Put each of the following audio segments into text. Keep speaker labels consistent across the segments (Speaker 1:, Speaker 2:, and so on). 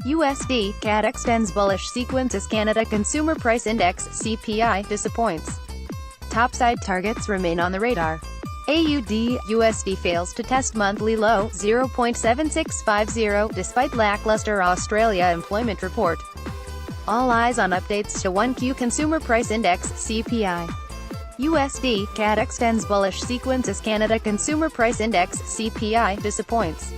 Speaker 1: USD CAD extends bullish sequence as Canada Consumer Price Index (CPI) disappoints. Topside targets remain on the radar. AUD USD fails to test monthly low 0.7650 despite lackluster Australia employment report. All eyes on updates to 1Q Consumer Price Index (CPI). USD CAD extends bullish sequence as Canada Consumer Price Index (CPI) disappoints.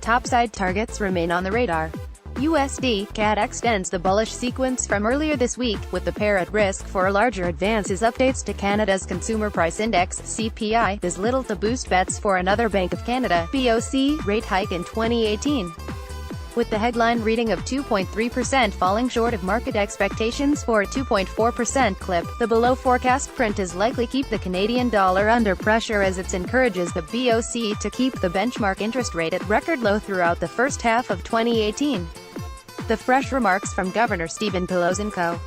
Speaker 1: Topside targets remain on the radar. USD CAD extends the bullish sequence from earlier this week, with the pair at risk for a larger advance as updates to Canada's Consumer Price Index (CPI) does little to boost bets for another Bank of Canada (BOC) rate hike in 2018. With the headline reading of 2.3% falling short of market expectations for a 2.4% clip, the below-forecast print is likely keep the Canadian dollar under pressure as it encourages the BOC to keep the benchmark interest rate at record low throughout the first half of 2018. The fresh remarks from Governor Stephen Poloz & Co.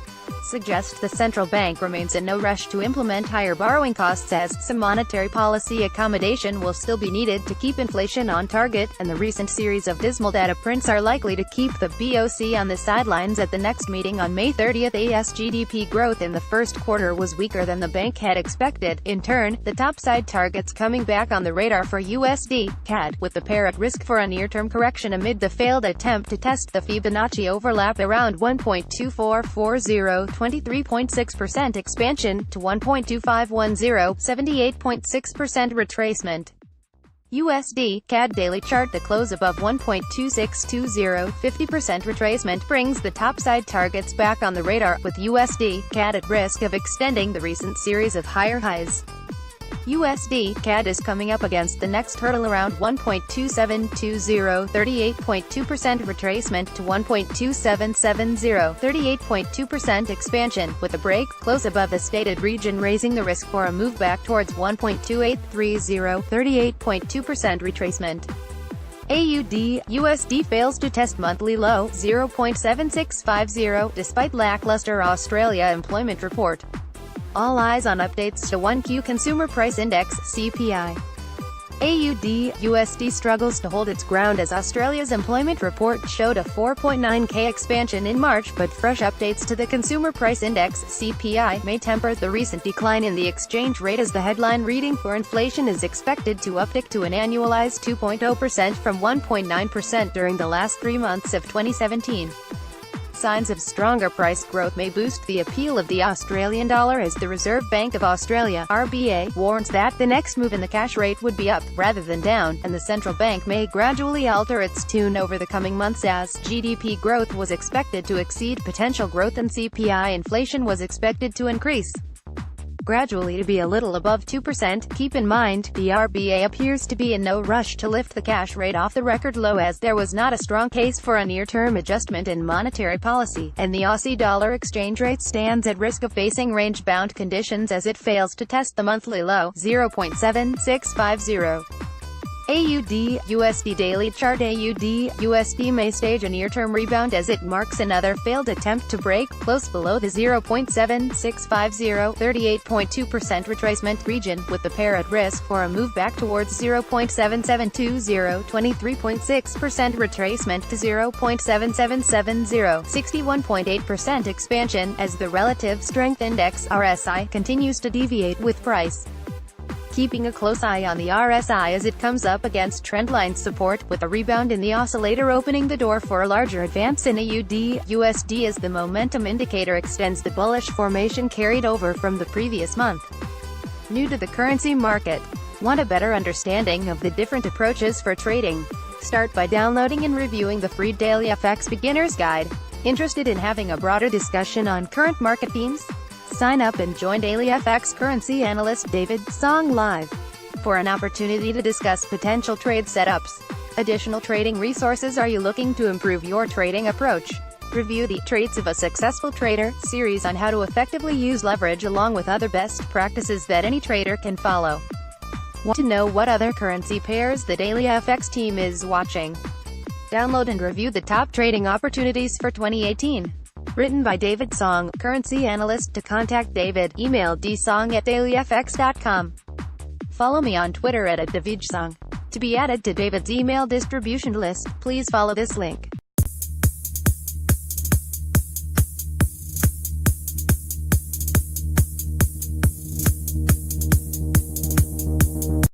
Speaker 1: suggest the central bank remains in no rush to implement higher borrowing costs as some monetary policy accommodation will still be needed to keep inflation on target, and the recent series of dismal data prints are likely to keep the BOC on the sidelines at the next meeting on May 30. AS GDP growth in the first quarter was weaker than the bank had expected. In turn, the topside targets coming back on the radar for USD CAD, with the pair at risk for a near-term correction amid the failed attempt to test the Fibonacci overlap around 1.2440. 23.6% expansion, to 1.2510, 78.6% retracement. USD CAD daily chart to close above 1.2620, 50% retracement brings the topside targets back on the radar, with USD CAD at risk of extending the recent series of higher highs. USD CAD is coming up against the next hurdle around 1.2720, 38.2% retracement, to 1.2770, 38.2% expansion, with a break close above the stated region raising the risk for a move back towards 1.2830, 38.2% retracement. AUD USD fails to test monthly low 0.7650 despite lackluster Australia employment report. All eyes on updates to 1Q Consumer Price Index (CPI). AUD USD struggles to hold its ground as Australia's employment report showed a 4.9k expansion in March, but fresh updates to the Consumer Price Index (CPI) may temper the recent decline in the exchange rate as the headline reading for inflation is expected to uptick to an annualized 2.0% from 1.9% during the last 3 months of 2017. Signs of stronger price growth may boost the appeal of the Australian dollar as the Reserve Bank of Australia (RBA) warns that the next move in the cash rate would be up, rather than down, and the central bank may gradually alter its tune over the coming months as GDP growth was expected to exceed potential growth and CPI inflation was expected to increase gradually to be a little above 2%. Keep in mind, the RBA appears to be in no rush to lift the cash rate off the record low as there was not a strong case for a near-term adjustment in monetary policy, and the Aussie dollar exchange rate stands at risk of facing range-bound conditions as it fails to test the monthly low 0.7650. AUD USD daily chart. AUD USD may stage a near-term rebound as it marks another failed attempt to break close below the 0.7650, 38.2% retracement region, with the pair at risk for a move back towards 0.7720, 23.6% retracement, to 0.7770, 61.8% expansion, as the Relative Strength Index (RSI) continues to deviate with price. Keeping a close eye on the RSI as it comes up against trendline support, with a rebound in the oscillator opening the door for a larger advance in AUD USD as the momentum indicator extends the bullish formation carried over from the previous month. New to the currency market? Want a better understanding of the different approaches for trading? Start by downloading and reviewing the free Daily FX Beginner's Guide. Interested in having a broader discussion on current market themes? Sign up and join Daily FX currency analyst David Song live for an opportunity to discuss potential trade setups. Additional trading resources. Are you looking to improve your trading approach? Review the Traits of a Successful Trader series on how to effectively use leverage along with other best practices that any trader can follow. Want to know what other currency pairs the Daily FX team is watching? Download and review the top trading opportunities for 2018. Written by David Song, currency analyst. To contact David, email dsong@dailyfx.com. Follow me on Twitter @davidsong. To be added to David's email distribution list, please follow this link.